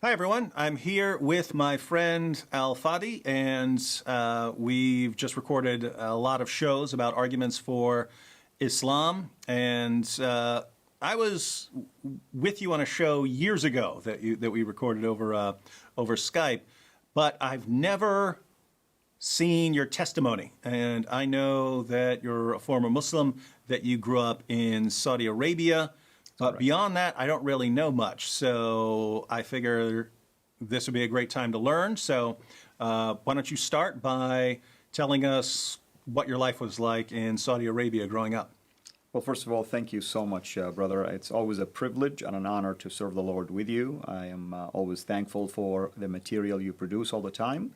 Hi, everyone. I'm here with my friend Al Fadi, and we've just recorded a lot of shows about arguments for Islam. And I was with you on a show years ago that we recorded over Skype, but I've never seen your testimony. And I know that you're a former Muslim, that you grew up in Saudi Arabia. But beyond that, I don't really know much. So I figure this would be a great time to learn. So why don't you start by telling us what your life was like in Saudi Arabia growing up? Well, first of all, thank you so much, brother. It's always a privilege and an honor to serve the Lord with you. I am always thankful for the material you produce all the time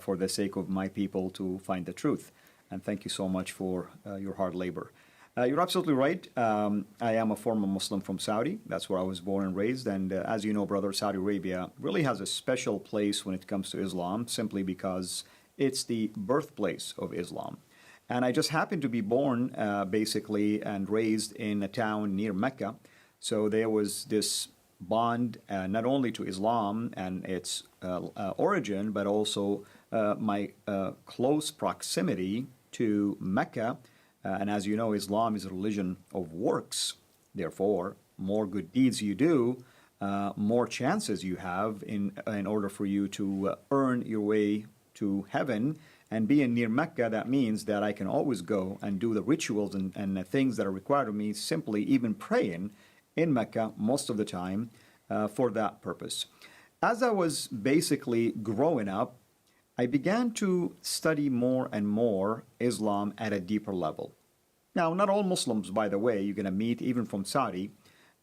for the sake of my people to find the truth. And thank you so much for your hard labor. You're absolutely right. I am a former Muslim from Saudi. That's where I was born and raised. And as you know, brother, Saudi Arabia really has a special place when it comes to Islam, simply because it's the birthplace of Islam. And I just happened to be born, basically, and raised in a town near Mecca. So there was this bond not only to Islam and its origin, but also my close proximity to Mecca. And as you know, Islam is a religion of works. Therefore, more good deeds you do, more chances you have in order for you to earn your way to heaven. And being near Mecca, that means that I can always go and do the rituals and the things that are required of me, simply even praying in Mecca most of the time for that purpose. As I was basically growing up, I began to study more and more Islam at a deeper level. Now, not all Muslims, by the way, you're going to meet, even from Saudi,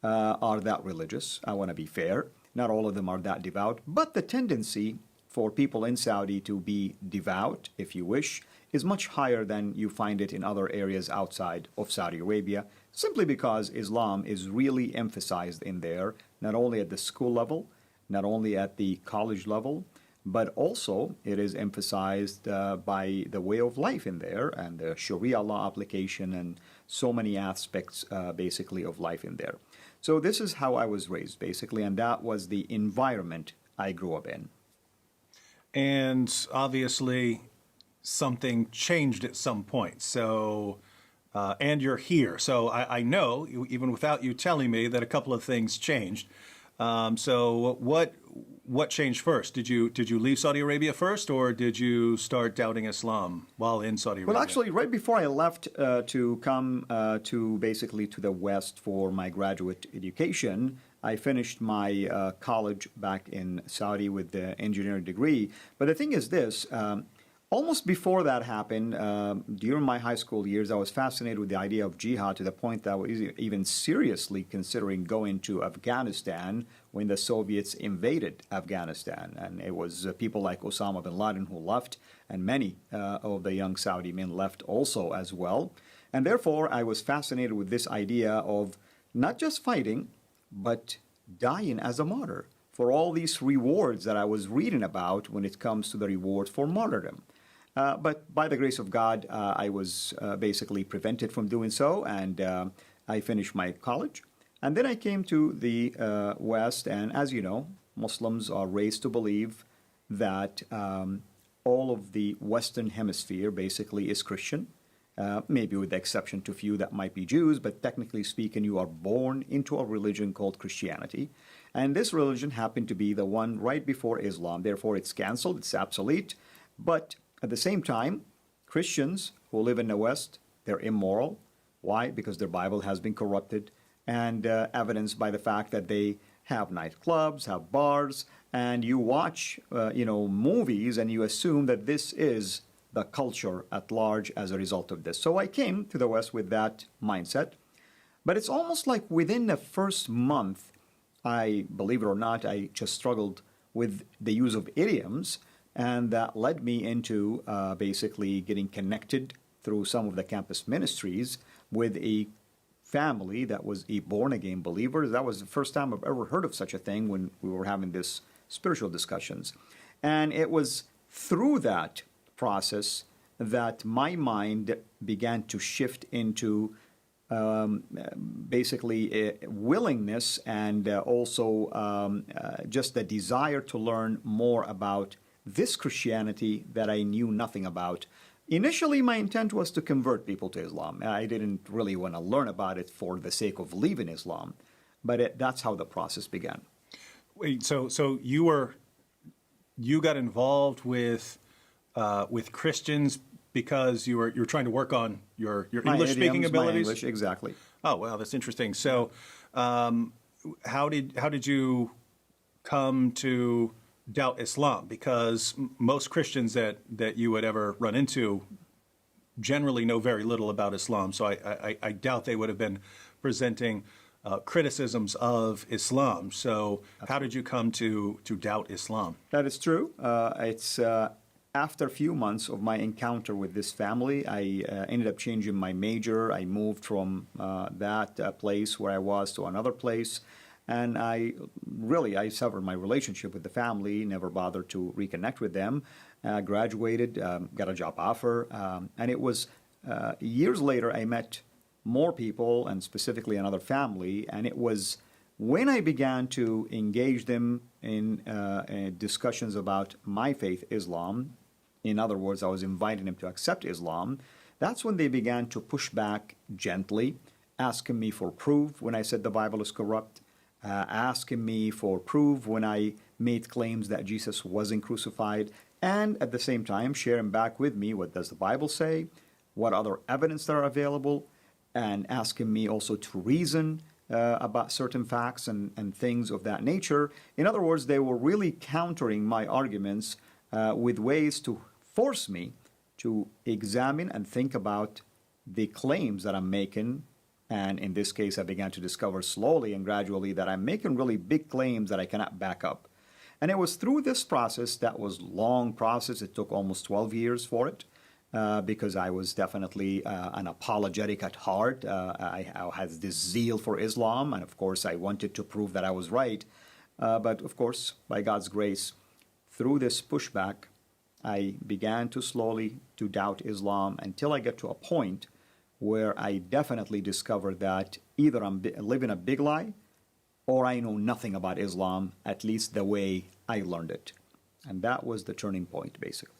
are that religious. I want to be fair. Not all of them are that devout. But the tendency for people in Saudi to be devout, if you wish, is much higher than you find it in other areas outside of Saudi Arabia, simply because Islam is really emphasized in there, not only at the school level, not only at the college level, but also it is emphasized by the way of life in there and the Sharia law application and so many aspects basically of life in there. So this is how I was raised basically, and that was the environment I grew up in. And obviously something changed at some point. So, and you're here. So I know, even without you telling me, that a couple of things changed. So what changed first? Did you leave Saudi Arabia first, or did you start doubting Islam while in Saudi Arabia? Well, actually, right before I left to come to basically to the West for my graduate education, I finished my college back in Saudi with the engineering degree. But the thing is this. Almost before that happened, during my high school years, I was fascinated with the idea of jihad to the point that I was even seriously considering going to Afghanistan when the Soviets invaded Afghanistan. And it was people like Osama bin Laden who left, and many of the young Saudi men left also as well. And therefore, I was fascinated with this idea of not just fighting, but dying as a martyr for all these rewards that I was reading about when it comes to the rewards for martyrdom. But by the grace of God, I was basically prevented from doing so, and I finished my college. And then I came to the West, and as you know, Muslims are raised to believe that all of the Western Hemisphere basically is Christian, maybe with the exception to few that might be Jews, but technically speaking, you are born into a religion called Christianity. And this religion happened to be the one right before Islam. Therefore, it's canceled, it's obsolete. But at the same time, Christians who live in the West, they're immoral. Why? Because their Bible has been corrupted, and evidenced by the fact that they have nightclubs, have bars, and you watch movies and you assume that this is the culture at large as a result of this. So I came to the West with that mindset. But it's almost like within the first month, I, believe it or not, I just struggled with the use of idioms, and that led me into basically getting connected through some of the campus ministries with a family that was a born-again believer. That was the first time I've ever heard of such a thing when we were having this spiritual discussions. And it was through that process that my mind began to shift into basically willingness and also just the desire to learn more about this Christianity that I knew nothing about. Initially, my intent was to convert people to Islam. I didn't really want to learn about it for the sake of leaving Islam, but that's how the process began. Wait, so you got involved with Christians because you were trying to work on your English speaking abilities? My English, exactly. Oh, wow, that's interesting. So, how did you come to doubt Islam? Because most Christians that you would ever run into generally know very little about Islam. So I doubt they would have been presenting criticisms of Islam. So how did you come to doubt Islam? That is true. It's after a few months of my encounter with this family, I ended up changing my major. I moved from that place where I was to another place. And I severed my relationship with the family, never bothered to reconnect with them. Graduated, got a job offer. And it was years later I met more people, and specifically another family. And it was when I began to engage them in discussions about my faith, Islam, in other words, I was inviting them to accept Islam, that's when they began to push back gently, asking me for proof when I said the Bible is corrupt, asking me for proof when I made claims that Jesus wasn't crucified, and at the same time sharing back with me what does the Bible say, what other evidence there are available, and asking me also to reason about certain facts and things of that nature. In other words, they were really countering my arguments with ways to force me to examine and think about the claims that I'm making. And in this case, I began to discover slowly and gradually that I'm making really big claims that I cannot back up. And it was through this process, that was a long process, it took almost 12 years for it, because I was definitely an apologetic at heart. I had this zeal for Islam, and of course I wanted to prove that I was right. But of course, by God's grace, through this pushback, I began to slowly to doubt Islam until I got to a point where I definitely discovered that either I'm living a big lie or I know nothing about Islam, at least the way I learned it. And that was the turning point, basically.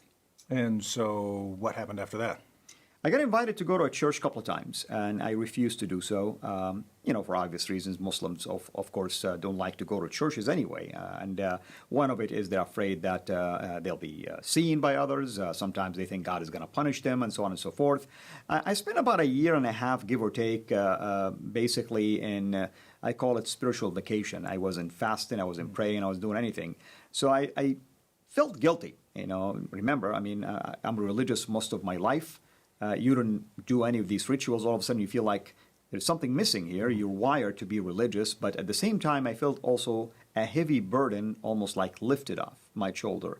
And so what happened after that? I got invited to go to a church a couple of times, and I refused to do so, for obvious reasons. Muslims, of course, don't like to go to churches anyway. And one of it is they're afraid that they'll be seen by others. Sometimes they think God is going to punish them, and so on and so forth. I spent about a year and a half, give or take, basically in, I call it spiritual vacation. I wasn't fasting, I wasn't praying, I wasn't doing anything. So I felt guilty. Remember, I'm religious most of my life. You don't do any of these rituals, all of a sudden you feel like there's something missing here. You're wired to be religious, but at the same time, I felt also a heavy burden almost like lifted off my shoulder.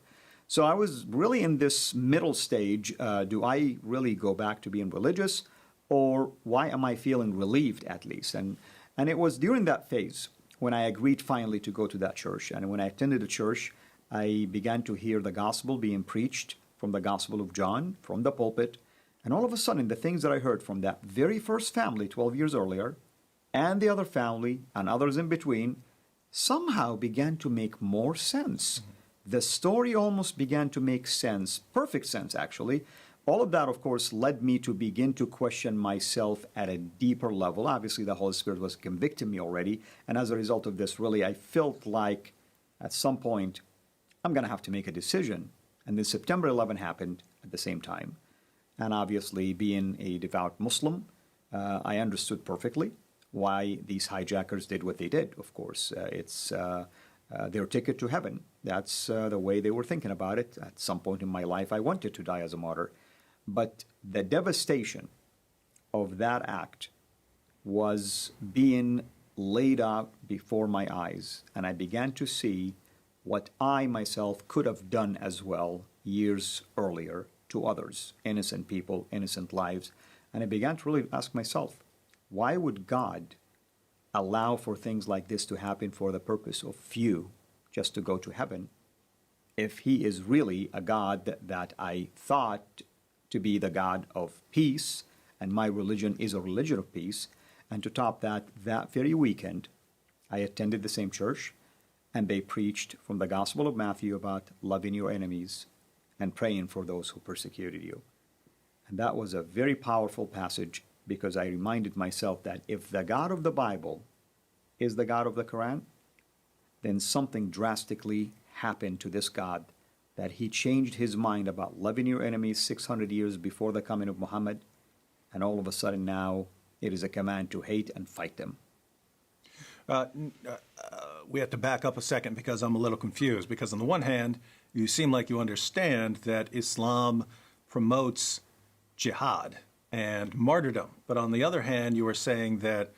So I was really in this middle stage. Do I really go back to being religious, or why am I feeling relieved at least? And it was during that phase when I agreed finally to go to that church. And when I attended the church, I began to hear the gospel being preached from the Gospel of John, from the pulpit. And all of a sudden, the things that I heard from that very first family 12 years earlier, and the other family, and others in between, somehow began to make more sense. Mm-hmm. The story almost began to make sense, perfect sense, actually. All of that, of course, led me to begin to question myself at a deeper level. Obviously, the Holy Spirit was convicting me already. And as a result of this, really, I felt like at some point, I'm going to have to make a decision. And then September 11 happened at the same time. And obviously, being a devout Muslim, I understood perfectly why these hijackers did what they did, of course. It's their ticket to heaven. That's the way they were thinking about it. At some point in my life, I wanted to die as a martyr. But the devastation of that act was being laid out before my eyes. And I began to see what I myself could have done as well years earlier to others, innocent people, innocent lives. And I began to really ask myself, why would God allow for things like this to happen for the purpose of few just to go to heaven? If he is really a God that I thought to be the God of peace, and my religion is a religion of peace, And to top that, that very weekend, I attended the same church, and they preached from the Gospel of Matthew about loving your enemies and praying for those who persecuted you. And that was a very powerful passage because I reminded myself that if the God of the Bible is the God of the Quran, then something drastically happened to this God, that he changed his mind about loving your enemies 600 years before the coming of Muhammad, and all of a sudden now it is a command to hate and fight them. We have to back up a second because I'm a little confused. Because on the one hand, you seem like you understand that Islam promotes jihad and martyrdom. But on the other hand, you are saying that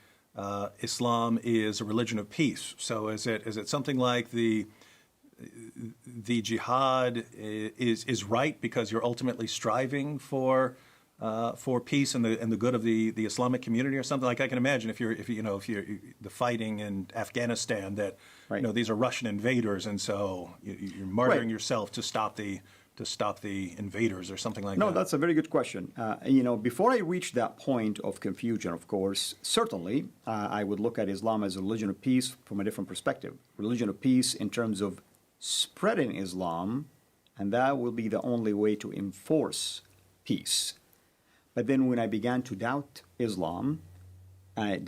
Islam is a religion of peace. So is it something like the jihad is right because you're ultimately striving for peace and the good of the Islamic community or something? Like I can imagine if you're the fighting in Afghanistan that Right. These are Russian invaders and so you're martyring Right. yourself to stop the invaders or something like No, that. that's a very good question. Before I reached that point of confusion, of course, certainly I would look at Islam as a religion of peace from a different perspective. Religion of peace in terms of spreading Islam, and that will be the only way to enforce peace. But then when I began to doubt Islam, I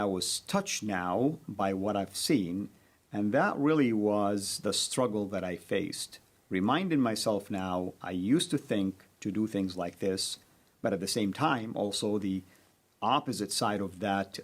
was touched now by what I've seen, and that really was the struggle that I faced. Reminding myself now, I used to think to do things like this, but at the same time, also the opposite side of that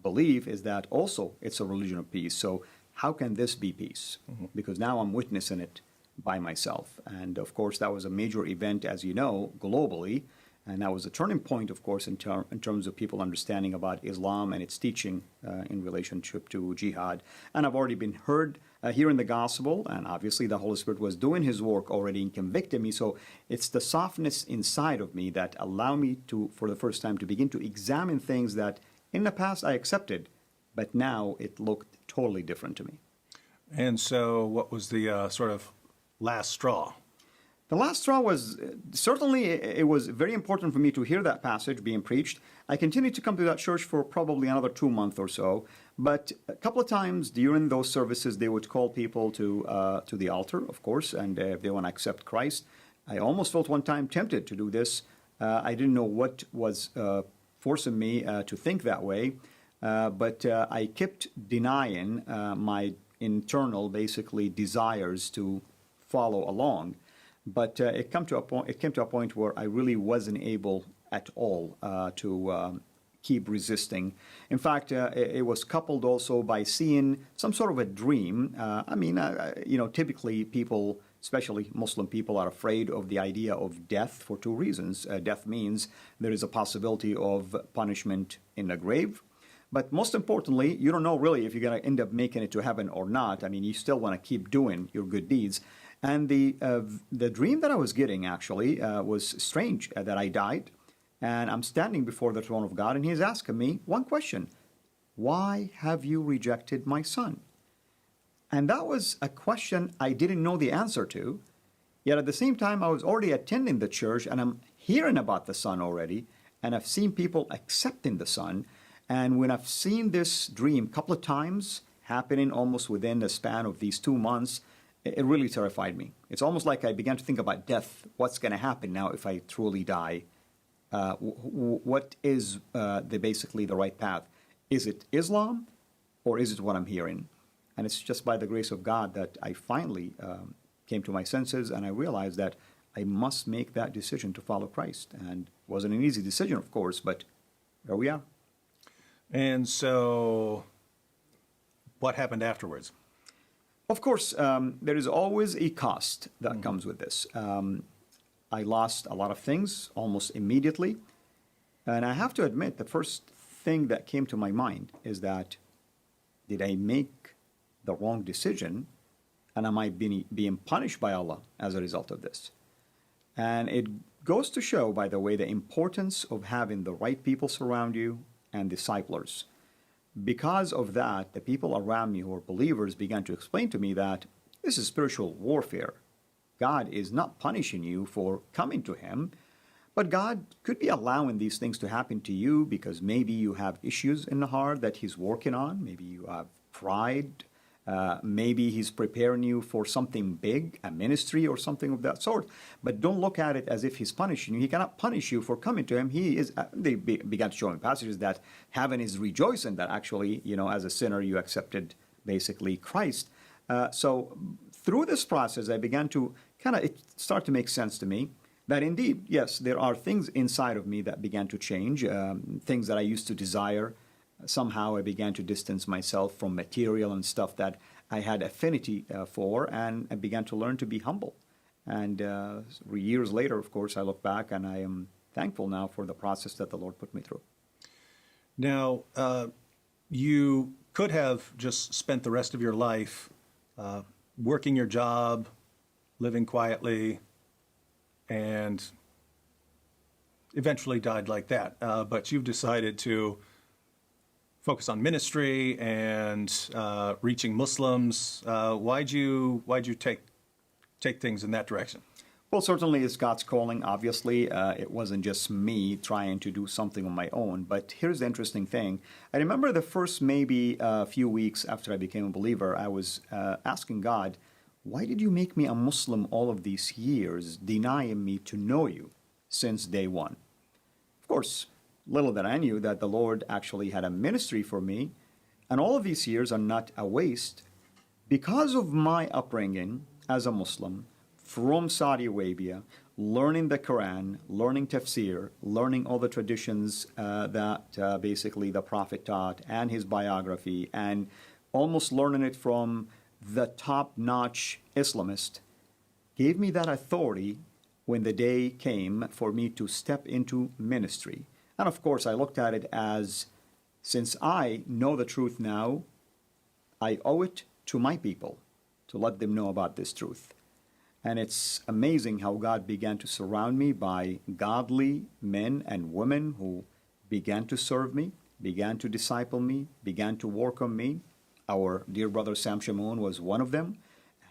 belief is that also it's a religion of peace. So how can this be peace? Mm-hmm. Because now I'm witnessing it by myself. And of course, that was a major event, as you know, globally. And that was a turning point, of course, in terms of people understanding about Islam and its teaching in relationship to jihad. And I've already been heard hearing the gospel, and obviously the Holy Spirit was doing his work already and convicting me. So it's the softness inside of me that allow me to, for the first time, to begin to examine things that in the past I accepted, but now it looked totally different to me. And so what was the sort of last straw? The last straw was certainly, it was very important for me to hear that passage being preached. I continued to come to that church for probably another 2 months or so. But a couple of times during those services, they would call people to the altar, of course, and if they want to accept Christ. I almost felt one time tempted to do this. I didn't know what was forcing me to think that way. But I kept denying my internal, basically, desires to follow along. But it came to a point where I really wasn't able at all to keep resisting. In fact, it was coupled also by seeing some sort of a dream. Typically people, especially Muslim people, are afraid of the idea of death for two reasons. Death means there is a possibility of punishment in the grave. But most importantly, you don't know really if you're going to end up making it to heaven or not. I mean, you still want to keep doing your good deeds. And the dream that I was getting actually was strange, that I died, and I'm standing before the throne of God, and he's asking me one question: why have you rejected my son? And that was a question I didn't know the answer to, yet at the same time I was already attending the church, and I'm hearing about the son already, and I've seen people accepting the son. And when I've seen this dream a couple of times happening almost within the span of these 2 months, it really terrified me. It's almost like I began to think about death. What's going to happen now if I truly die? What is basically the right path? Is it Islam or is it what I'm hearing? And it's just by the grace of God that I finally came to my senses and I realized that I must make that decision to follow Christ. And it wasn't an easy decision, of course, but there we are. And so what happened afterwards? Of course, there is always a cost that comes with this. I lost a lot of things almost immediately. And I have to admit, the first thing that came to my mind is that, did I make the wrong decision? And am I being punished by Allah as a result of this? And it goes to show, by the way, the importance of having the right people surround you and disciplers. Because of that, the people around me who are believers began to explain to me that this is spiritual warfare. God is not punishing you for coming to Him, But God could be allowing these things to happen to you because maybe you have issues in the heart that He's working on. Maybe you have pride. Maybe He's preparing you for something big, a ministry or something of that sort. But don't look at it as if He's punishing you. He cannot punish you for coming to Him. He is. They began to show in passages that heaven is rejoicing that actually, as a sinner, you accepted basically Christ. So through this process, I began to it started to make sense to me that indeed, yes, there are things inside of me that began to change, things that I used to desire. Somehow I began to distance myself from material and stuff that I had affinity for, and I began to learn to be humble. And years later, of course, I look back and I am thankful now for the process that the Lord put me through. Now, you could have just spent the rest of your life working your job, living quietly, and eventually died like that. But you've decided to focus on ministry and reaching Muslims. Why'd you take things in that direction? Well, certainly it's God's calling, obviously. It wasn't just me trying to do something on my own. But here's the interesting thing. I remember the first maybe a few weeks after I became a believer, I was asking God, why did you make me a Muslim all of these years, denying me to know you since day one? Of course, little that I knew that the Lord actually had a ministry for me, and all of these years are not a waste because of my upbringing as a Muslim from Saudi Arabia, learning the Quran, learning tafsir, learning all the traditions that basically the Prophet taught and his biography, and almost learning it from the top-notch Islamist, gave me that authority when the day came for me to step into ministry. And of course, I looked at it as, since I know the truth now, I owe it to my people to let them know about this truth. And it's amazing how God began to surround me by godly men and women who began to serve me, began to disciple me, began to work on me. Our dear brother Sam Shamoun was one of them.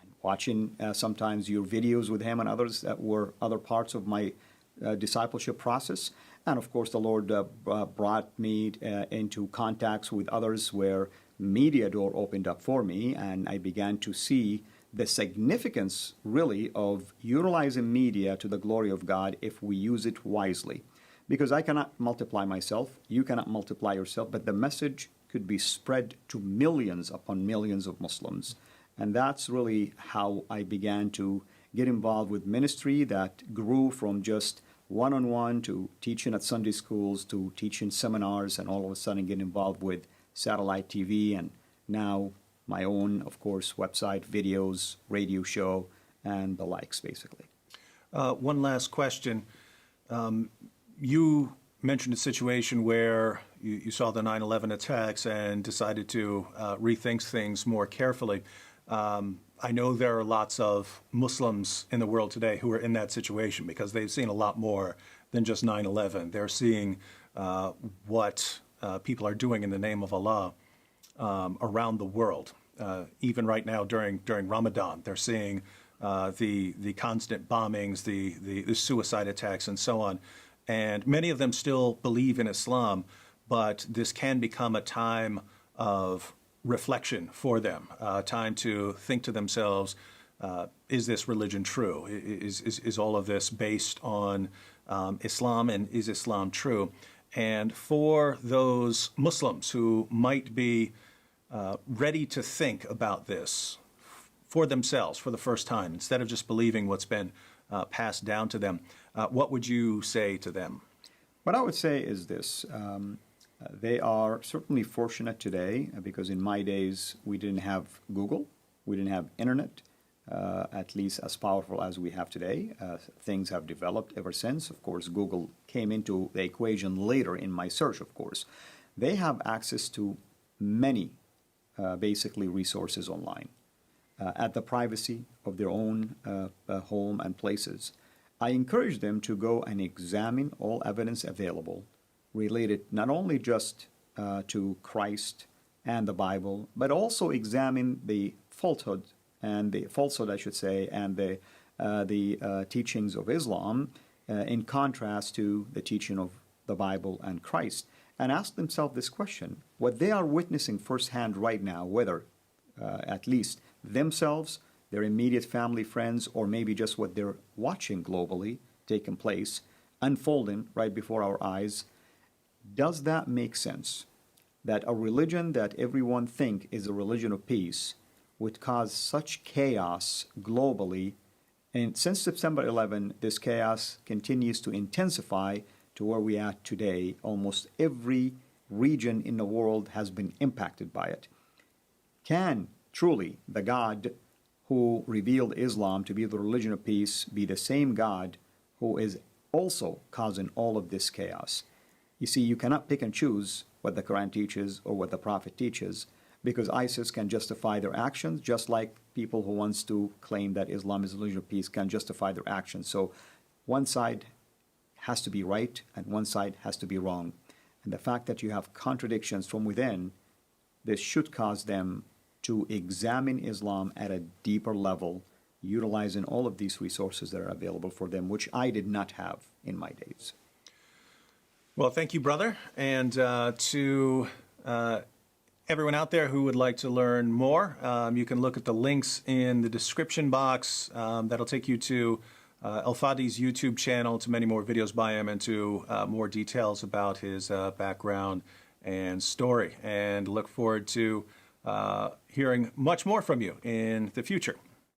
And watching sometimes your videos with him and others that were other parts of my discipleship process. And of course, the Lord brought me into contacts with others where media door opened up for me, and I began to see the significance, really, of utilizing media to the glory of God if we use it wisely. Because I cannot multiply myself, you cannot multiply yourself, but the message could be spread to millions upon millions of Muslims. And that's really how I began to get involved with ministry that grew from just one-on-one to teaching at Sunday schools to teaching seminars, and all of a sudden get involved with satellite TV, and now my own, of course, website, videos, radio show, and the likes, basically. One last question. You mentioned a situation where you saw the 9/11 attacks and decided to rethink things more carefully. I know there are lots of Muslims in the world today who are in that situation because they've seen a lot more than just 9/11. They're seeing what people are doing in the name of Allah around the world. Even right now during Ramadan, they're seeing the constant bombings, the suicide attacks, and so on. And many of them still believe in Islam, but this can become a time of reflection for them, a time to think to themselves, is this religion true? Is all of this based on Islam, and is Islam true? And for those Muslims who might be ready to think about this for themselves for the first time, instead of just believing what's been passed down to them, what would you say to them? What I would say is this. They are certainly fortunate today because in my days we didn't have Google, we didn't have internet, at least as powerful as we have today. Things have developed ever since. Of course, Google came into the equation later in my search, of course. They have access to many, basically, resources online at the privacy of their own home and places. I encourage them to go and examine all evidence available related not only just to Christ and the Bible, but also examine the falsehood, I should say, and the teachings of Islam in contrast to the teaching of the Bible and Christ, and ask themselves this question: what they are witnessing firsthand right now, whether at least themselves, their immediate family, friends, or maybe just what they're watching globally taking place, unfolding right before our eyes, does that make sense? That a religion that everyone think is a religion of peace would cause such chaos globally, and since September 11, this chaos continues to intensify to where we are today. Almost every region in the world has been impacted by it. Can truly the God who revealed Islam to be the religion of peace be the same God who is also causing all of this chaos? You see, you cannot pick and choose what the Quran teaches or what the Prophet teaches, because ISIS can justify their actions just like people who wants to claim that Islam is a religion of peace can justify their actions. So one side has to be right and one side has to be wrong. And the fact that you have contradictions from within, this should cause them to examine Islam at a deeper level, utilizing all of these resources that are available for them, which I did not have in my days. Well, thank you, brother. And to everyone out there who would like to learn more, you can look at the links in the description box. That'll take you to Fadi's YouTube channel, to many more videos by him, and to more details about his background and story. And look forward to hearing much more from you in the future.